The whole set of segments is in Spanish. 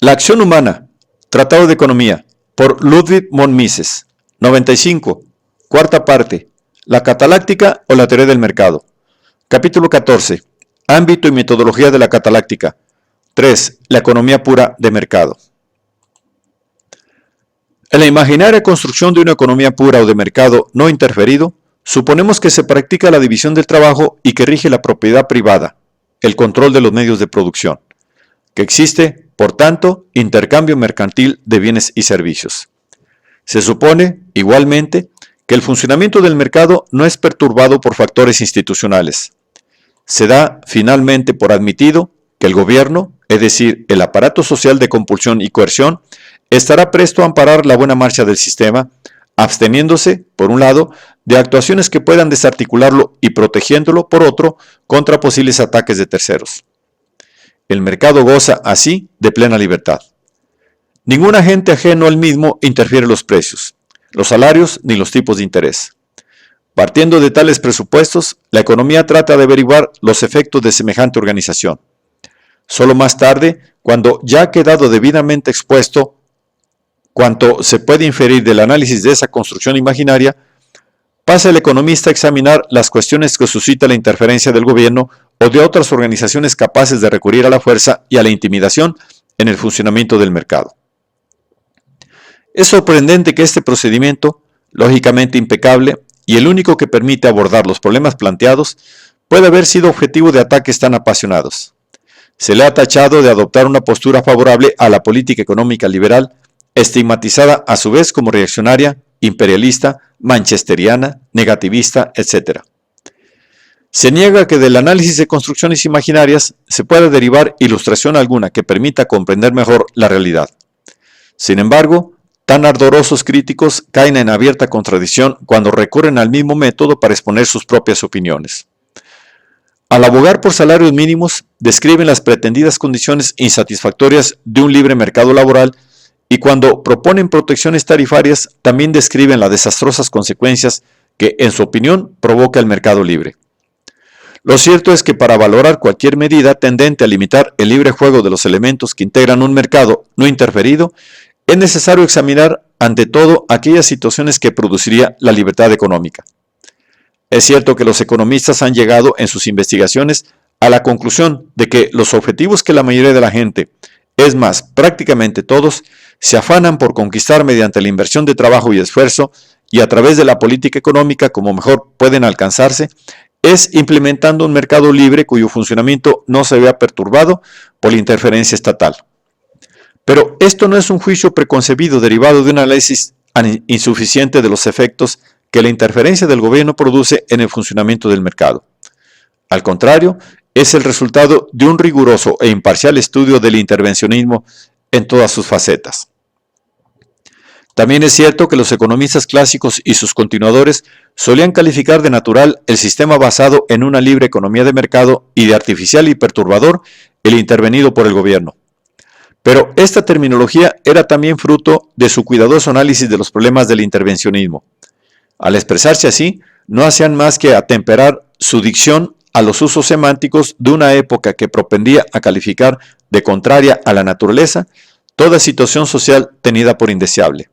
La acción humana, Tratado de Economía, por Ludwig von Mises. 95. Cuarta parte, la cataláctica o la teoría del mercado. Capítulo 14. Ámbito y metodología de la cataláctica. 3. La economía pura de mercado. En la imaginaria construcción de una economía pura o de mercado no interferido, suponemos que se practica la división del trabajo y que rige la propiedad privada, el control de los medios de producción, que existe, por tanto, intercambio mercantil de bienes y servicios. Se supone, igualmente, que el funcionamiento del mercado no es perturbado por factores institucionales. Se da, finalmente, por admitido que el gobierno, es decir, el aparato social de compulsión y coerción, estará presto a amparar la buena marcha del sistema, absteniéndose, por un lado, de actuaciones que puedan desarticularlo y protegiéndolo, por otro, contra posibles ataques de terceros. El mercado goza, así, de plena libertad. Ningún agente ajeno al mismo interfiere en los precios, los salarios ni los tipos de interés. Partiendo de tales presupuestos, la economía trata de averiguar los efectos de semejante organización. Solo más tarde, cuando ya ha quedado debidamente expuesto cuanto se puede inferir del análisis de esa construcción imaginaria, pasa el economista a examinar las cuestiones que suscita la interferencia del gobierno o de otras organizaciones capaces de recurrir a la fuerza y a la intimidación en el funcionamiento del mercado. Es sorprendente que este procedimiento, lógicamente impecable y el único que permite abordar los problemas planteados, pueda haber sido objetivo de ataques tan apasionados. Se le ha tachado de adoptar una postura favorable a la política económica liberal, estigmatizada a su vez como reaccionaria, imperialista, manchesteriana, negativista, etc. Se niega que del análisis de construcciones imaginarias se pueda derivar ilustración alguna que permita comprender mejor la realidad. Sin embargo, tan ardorosos críticos caen en abierta contradicción cuando recurren al mismo método para exponer sus propias opiniones. Al abogar por salarios mínimos, describen las pretendidas condiciones insatisfactorias de un libre mercado laboral y cuando proponen protecciones tarifarias también describen las desastrosas consecuencias que, en su opinión, provoca el mercado libre. Lo cierto es que para valorar cualquier medida tendente a limitar el libre juego de los elementos que integran un mercado no interferido, es necesario examinar ante todo aquellas situaciones que produciría la libertad económica. Es cierto que los economistas han llegado en sus investigaciones a la conclusión de que los objetivos que la mayoría de la gente, es más, prácticamente todos, se afanan por conquistar mediante la inversión de trabajo y esfuerzo y a través de la política económica como mejor pueden alcanzarse, es implementando un mercado libre cuyo funcionamiento no se vea perturbado por la interferencia estatal. Pero esto no es un juicio preconcebido derivado de un análisis insuficiente de los efectos que la interferencia del gobierno produce en el funcionamiento del mercado. Al contrario, es el resultado de un riguroso e imparcial estudio del intervencionismo en todas sus facetas. También es cierto que los economistas clásicos y sus continuadores solían calificar de natural el sistema basado en una libre economía de mercado y de artificial y perturbador el intervenido por el gobierno. Pero esta terminología era también fruto de su cuidadoso análisis de los problemas del intervencionismo. Al expresarse así, no hacían más que atemperar su dicción a los usos semánticos de una época que propendía a calificar de contraria a la naturaleza toda situación social tenida por indeseable.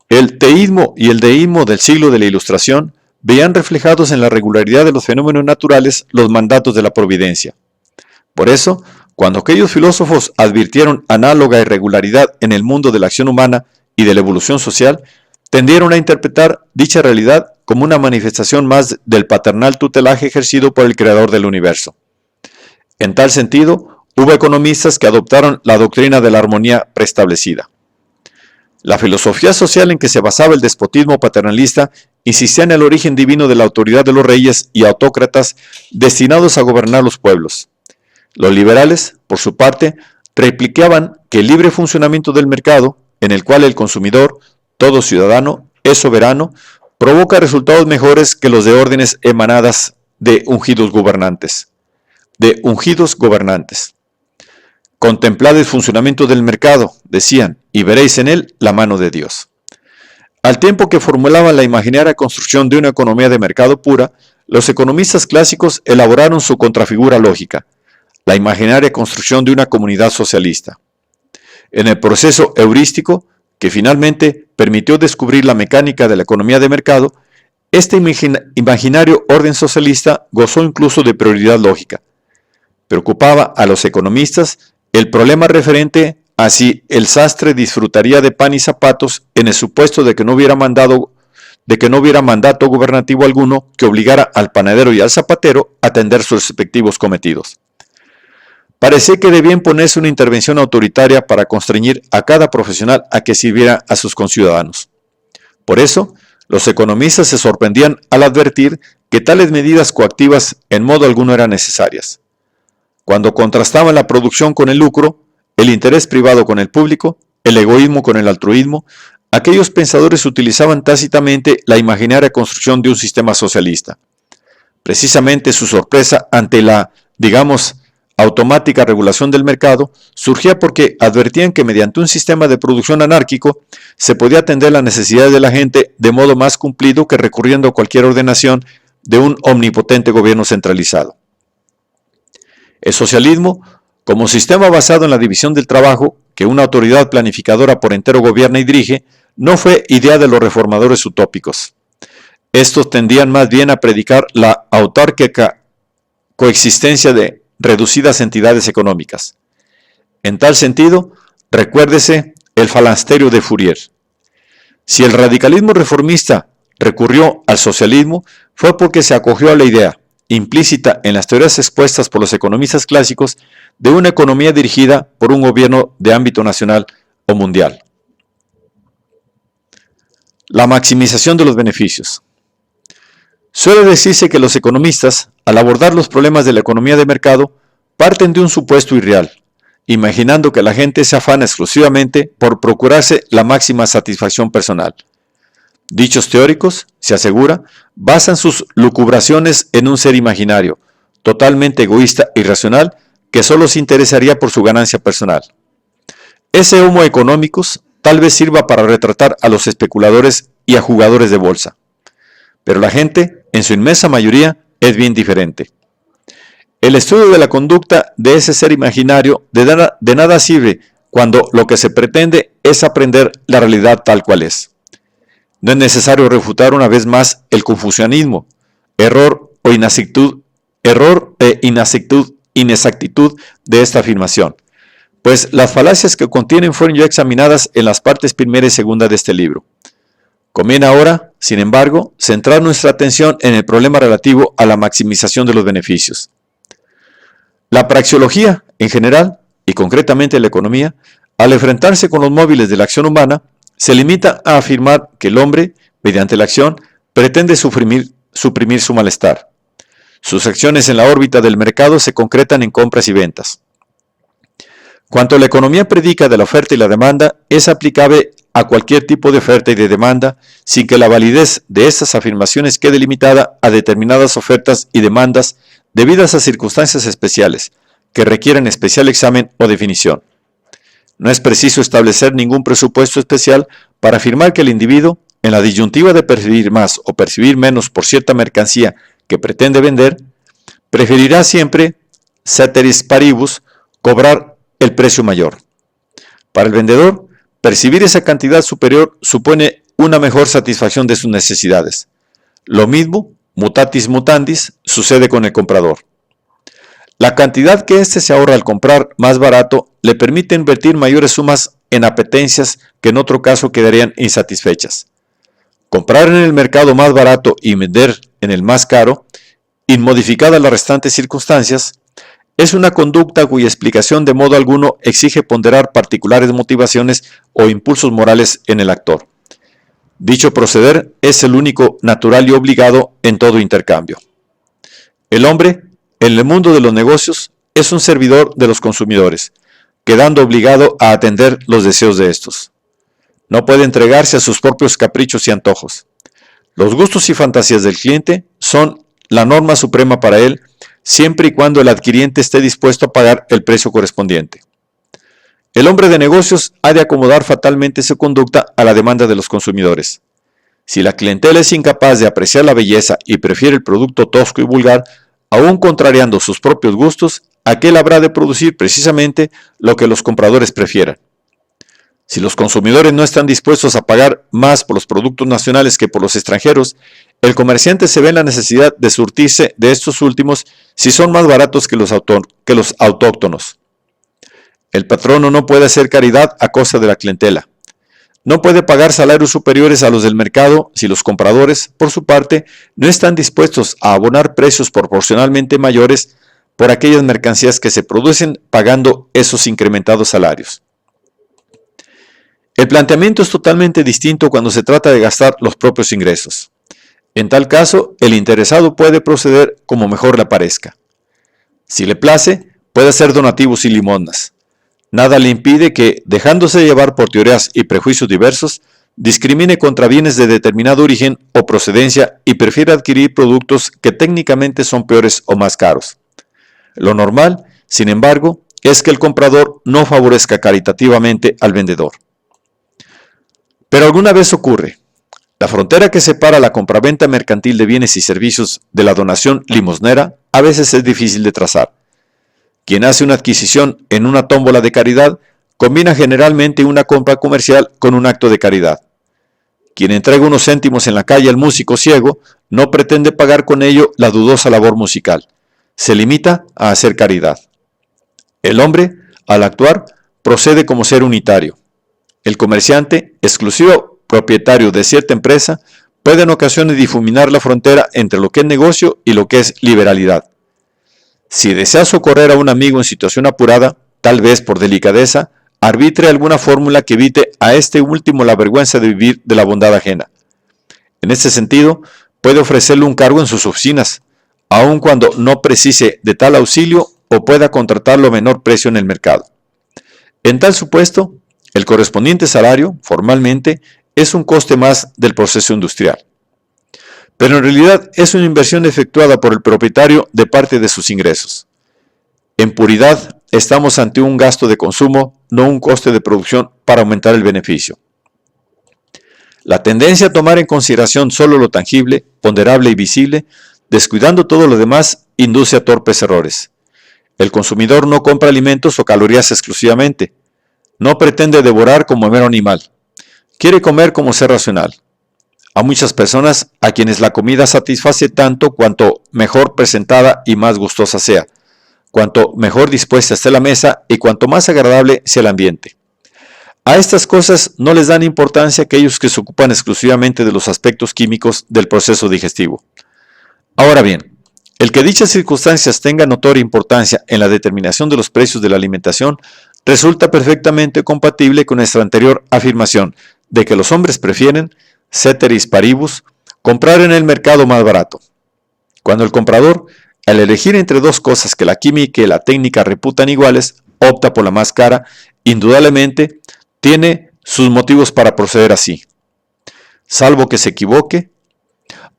El teísmo y el deísmo del siglo de la Ilustración veían reflejados en la regularidad de los fenómenos naturales los mandatos de la providencia. Por eso, cuando aquellos filósofos advirtieron análoga irregularidad en el mundo de la acción humana y de la evolución social, tendieron a interpretar dicha realidad como una manifestación más del paternal tutelaje ejercido por el creador del universo. En tal sentido, hubo economistas que adoptaron la doctrina de la armonía preestablecida. La filosofía social en que se basaba el despotismo paternalista insistía en el origen divino de la autoridad de los reyes y autócratas destinados a gobernar los pueblos. Los liberales, por su parte, replicaban que el libre funcionamiento del mercado, en el cual el consumidor, todo ciudadano, es soberano, provoca resultados mejores que los de órdenes emanadas de ungidos gobernantes. Contemplad el funcionamiento del mercado, decían, y veréis en él la mano de Dios. Al tiempo que formulaban la imaginaria construcción de una economía de mercado pura, los economistas clásicos elaboraron su contrafigura lógica, la imaginaria construcción de una comunidad socialista. En el proceso heurístico, que finalmente permitió descubrir la mecánica de la economía de mercado, este imaginario orden socialista gozó incluso de prioridad lógica. Preocupaba a los economistas el problema referente a si el sastre disfrutaría de pan y zapatos en el supuesto de que no hubiera mandato gubernativo alguno que obligara al panadero y al zapatero a atender sus respectivos cometidos. Parecía que debía imponerse una intervención autoritaria para constreñir a cada profesional a que sirviera a sus conciudadanos. Por eso, los economistas se sorprendían al advertir que tales medidas coactivas en modo alguno eran necesarias. Cuando contrastaban la producción con el lucro, el interés privado con el público, el egoísmo con el altruismo, aquellos pensadores utilizaban tácitamente la imaginaria construcción de un sistema socialista. Precisamente su sorpresa ante la, digamos, automática regulación del mercado surgía porque advertían que mediante un sistema de producción anárquico se podía atender las necesidades de la gente de modo más cumplido que recurriendo a cualquier ordenación de un omnipotente gobierno centralizado. El socialismo, como sistema basado en la división del trabajo, que una autoridad planificadora por entero gobierna y dirige, no fue idea de los reformadores utópicos. Estos tendían más bien a predicar la autárquica coexistencia de reducidas entidades económicas. En tal sentido, recuérdese el falasterio de Fourier. Si el radicalismo reformista recurrió al socialismo, fue porque se acogió a la idea, implícita en las teorías expuestas por los economistas clásicos, de una economía dirigida por un gobierno de ámbito nacional o mundial. La maximización de los beneficios. Suele decirse que los economistas, al abordar los problemas de la economía de mercado, parten de un supuesto irreal, imaginando que la gente se afana exclusivamente por procurarse la máxima satisfacción personal. Dichos teóricos, se asegura, basan sus lucubraciones en un ser imaginario, totalmente egoísta e irracional, que solo se interesaría por su ganancia personal. Ese homo economicus tal vez sirva para retratar a los especuladores y a jugadores de bolsa. Pero la gente, en su inmensa mayoría, es bien diferente. El estudio de la conducta de ese ser imaginario de nada sirve cuando lo que se pretende es aprender la realidad tal cual es. No es necesario refutar una vez más el confucianismo, error e inexactitud de esta afirmación, pues las falacias que contienen fueron ya examinadas en las partes primera y segunda de este libro. Conviene ahora, sin embargo, centrar nuestra atención en el problema relativo a la maximización de los beneficios. La praxeología, en general, y concretamente la economía, al enfrentarse con los móviles de la acción humana, se limita a afirmar que el hombre, mediante la acción, pretende suprimir su malestar. Sus acciones en la órbita del mercado se concretan en compras y ventas. Cuanto la economía predica de la oferta y la demanda, es aplicable a cualquier tipo de oferta y de demanda, sin que la validez de estas afirmaciones quede limitada a determinadas ofertas y demandas debidas a circunstancias especiales, que requieren especial examen o definición. No es preciso establecer ningún presupuesto especial para afirmar que el individuo, en la disyuntiva de percibir más o percibir menos por cierta mercancía que pretende vender, preferirá siempre, ceteris paribus, cobrar el precio mayor. Para el vendedor, percibir esa cantidad superior supone una mejor satisfacción de sus necesidades. Lo mismo, mutatis mutandis, sucede con el comprador. La cantidad que éste se ahorra al comprar más barato le permite invertir mayores sumas en apetencias que en otro caso quedarían insatisfechas. Comprar en el mercado más barato y vender en el más caro, inmodificadas las restantes circunstancias, es una conducta cuya explicación de modo alguno exige ponderar particulares motivaciones o impulsos morales en el actor. Dicho proceder es el único natural y obligado en todo intercambio. El hombre, en el mundo de los negocios, es un servidor de los consumidores, quedando obligado a atender los deseos de estos. No puede entregarse a sus propios caprichos y antojos. Los gustos y fantasías del cliente son la norma suprema para él, siempre y cuando el adquiriente esté dispuesto a pagar el precio correspondiente. El hombre de negocios ha de acomodar fatalmente su conducta a la demanda de los consumidores. Si la clientela es incapaz de apreciar la belleza y prefiere el producto tosco y vulgar, aún contrariando sus propios gustos, aquel habrá de producir precisamente lo que los compradores prefieran. Si los consumidores no están dispuestos a pagar más por los productos nacionales que por los extranjeros, el comerciante se ve en la necesidad de surtirse de estos últimos si son más baratos que los autóctonos. El patrono no puede hacer caridad a costa de la clientela. No puede pagar salarios superiores a los del mercado si los compradores, por su parte, no están dispuestos a abonar precios proporcionalmente mayores por aquellas mercancías que se producen pagando esos incrementados salarios. El planteamiento es totalmente distinto cuando se trata de gastar los propios ingresos. En tal caso, el interesado puede proceder como mejor le parezca. Si le place, puede hacer donativos y limosnas. Nada le impide que, dejándose llevar por teorías y prejuicios diversos, discrimine contra bienes de determinado origen o procedencia y prefiera adquirir productos que técnicamente son peores o más caros. Lo normal, sin embargo, es que el comprador no favorezca caritativamente al vendedor. Pero alguna vez ocurre. La frontera que separa la compraventa mercantil de bienes y servicios de la donación limosnera a veces es difícil de trazar. Quien hace una adquisición en una tómbola de caridad combina generalmente una compra comercial con un acto de caridad. Quien entrega unos céntimos en la calle al músico ciego no pretende pagar con ello la dudosa labor musical. Se limita a hacer caridad. El hombre, al actuar, procede como ser unitario. El comerciante, exclusivo propietario de cierta empresa, puede en ocasiones difuminar la frontera entre lo que es negocio y lo que es liberalidad. Si desea socorrer a un amigo en situación apurada, tal vez por delicadeza, arbitre alguna fórmula que evite a este último la vergüenza de vivir de la bondad ajena. En este sentido, puede ofrecerle un cargo en sus oficinas, aun cuando no precise de tal auxilio o pueda contratarlo a menor precio en el mercado. En tal supuesto, el correspondiente salario, formalmente, es un coste más del proceso industrial. Pero en realidad es una inversión efectuada por el propietario de parte de sus ingresos. En puridad, estamos ante un gasto de consumo, no un coste de producción para aumentar el beneficio. La tendencia a tomar en consideración solo lo tangible, ponderable y visible, descuidando todo lo demás, induce a torpes errores. El consumidor no compra alimentos o calorías exclusivamente. No pretende devorar como mero animal. Quiere comer como ser racional. A muchas personas a quienes la comida satisface tanto cuanto mejor presentada y más gustosa sea, cuanto mejor dispuesta esté la mesa y cuanto más agradable sea el ambiente. A estas cosas no les dan importancia aquellos que se ocupan exclusivamente de los aspectos químicos del proceso digestivo. Ahora bien, el que dichas circunstancias tengan notoria importancia en la determinación de los precios de la alimentación resulta perfectamente compatible con nuestra anterior afirmación de que los hombres prefieren, ceteris paribus, comprar en el mercado más barato. Cuando el comprador, al elegir entre dos cosas que la química y la técnica reputan iguales, opta por la más cara, indudablemente tiene sus motivos para proceder así. Salvo que se equivoque,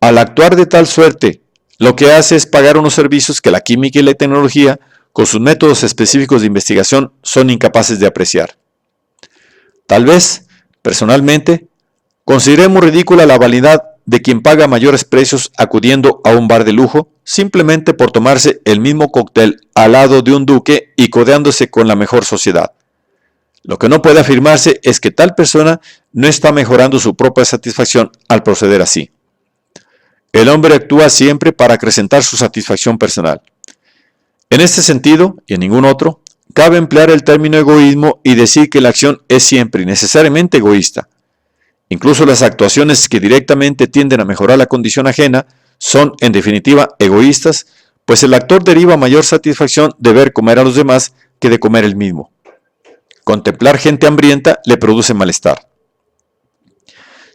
al actuar de tal suerte, lo que hace es pagar unos servicios que la química y la tecnología, con sus métodos específicos de investigación, son incapaces de apreciar. Tal vez, personalmente, consideremos ridícula la vanidad de quien paga mayores precios acudiendo a un bar de lujo simplemente por tomarse el mismo cóctel al lado de un duque y codeándose con la mejor sociedad. Lo que no puede afirmarse es que tal persona no está mejorando su propia satisfacción al proceder así. El hombre actúa siempre para acrecentar su satisfacción personal. En este sentido, y en ningún otro, cabe emplear el término egoísmo y decir que la acción es siempre y necesariamente egoísta. Incluso las actuaciones que directamente tienden a mejorar la condición ajena son, en definitiva, egoístas, pues el actor deriva mayor satisfacción de ver comer a los demás que de comer él mismo. Contemplar gente hambrienta le produce malestar.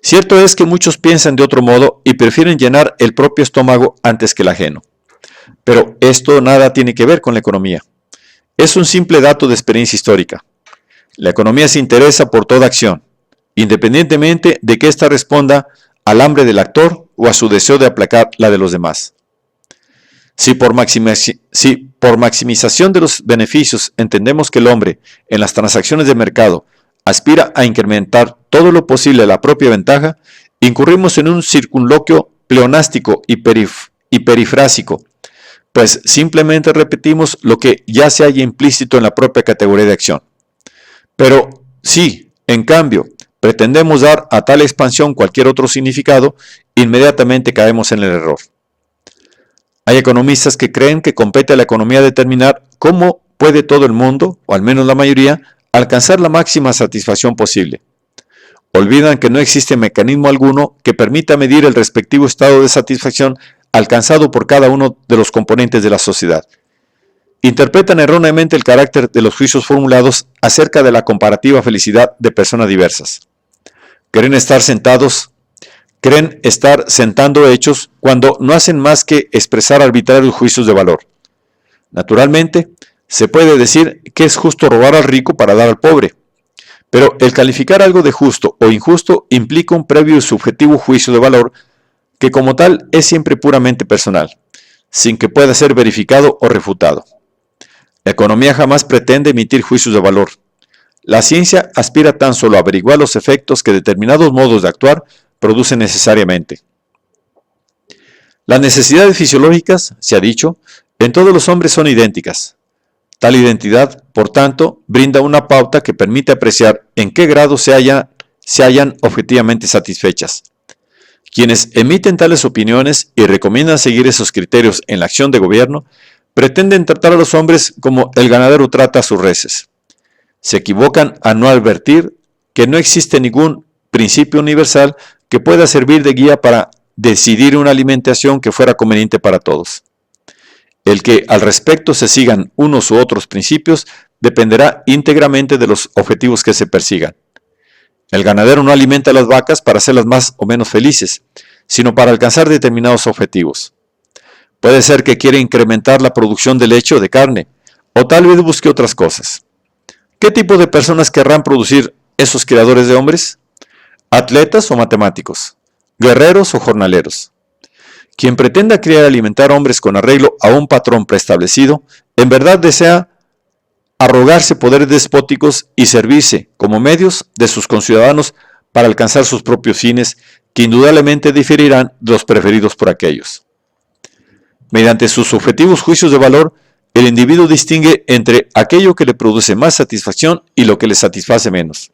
Cierto es que muchos piensan de otro modo y prefieren llenar el propio estómago antes que el ajeno. Pero esto nada tiene que ver con la economía. Es un simple dato de experiencia histórica. La economía se interesa por toda acción, independientemente de que ésta responda al hambre del actor o a su deseo de aplacar la de los demás. Si por maximización de los beneficios entendemos que el hombre, en las transacciones de mercado, aspira a incrementar todo lo posible la propia ventaja, incurrimos en un circunloquio pleonástico y perifrásico, pues simplemente repetimos lo que ya se halla implícito en la propia categoría de acción. Pero sí, En cambio, pretendemos dar a tal expansión cualquier otro significado, inmediatamente caemos en el error. Hay economistas que creen que compete a la economía determinar cómo puede todo el mundo, o al menos la mayoría, alcanzar la máxima satisfacción posible. Olvidan que no existe mecanismo alguno que permita medir el respectivo estado de satisfacción alcanzado por cada uno de los componentes de la sociedad. Interpretan erróneamente el carácter de los juicios formulados acerca de la comparativa felicidad de personas diversas. Creen estar sentando hechos cuando no hacen más que expresar arbitrarios juicios de valor. Naturalmente, se puede decir que es justo robar al rico para dar al pobre, pero el calificar algo de justo o injusto implica un previo y subjetivo juicio de valor que como tal es siempre puramente personal, sin que pueda ser verificado o refutado. La economía jamás pretende emitir juicios de valor. La ciencia aspira tan solo a averiguar los efectos que determinados modos de actuar producen necesariamente. Las necesidades fisiológicas, se ha dicho, en todos los hombres son idénticas. Tal identidad, por tanto, brinda una pauta que permite apreciar en qué grado se hallan objetivamente satisfechas. Quienes emiten tales opiniones y recomiendan seguir esos criterios en la acción de gobierno, pretenden tratar a los hombres como el ganadero trata a sus reses. Se equivocan a no advertir que no existe ningún principio universal que pueda servir de guía para decidir una alimentación que fuera conveniente para todos. El que al respecto se sigan unos u otros principios dependerá íntegramente de los objetivos que se persigan. El ganadero no alimenta a las vacas para hacerlas más o menos felices, sino para alcanzar determinados objetivos. Puede ser que quiera incrementar la producción de leche o de carne, o tal vez busque otras cosas. ¿Qué tipo de personas querrán producir esos creadores de hombres? ¿Atletas o matemáticos? ¿Guerreros o jornaleros? Quien pretenda criar y alimentar hombres con arreglo a un patrón preestablecido, en verdad desea arrogarse poderes despóticos y servirse como medios de sus conciudadanos para alcanzar sus propios fines, que indudablemente diferirán de los preferidos por aquellos. Mediante sus subjetivos juicios de valor, el individuo distingue entre aquello que le produce más satisfacción y lo que le satisface menos.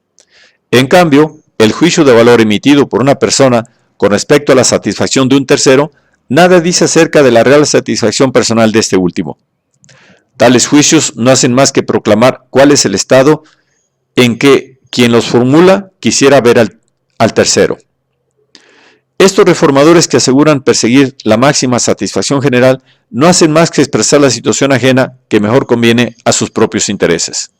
En cambio, el juicio de valor emitido por una persona con respecto a la satisfacción de un tercero, nada dice acerca de la real satisfacción personal de este último. Tales juicios no hacen más que proclamar cuál es el estado en que quien los formula quisiera ver al tercero. Estos reformadores que aseguran perseguir la máxima satisfacción general no hacen más que expresar la situación ajena que mejor conviene a sus propios intereses.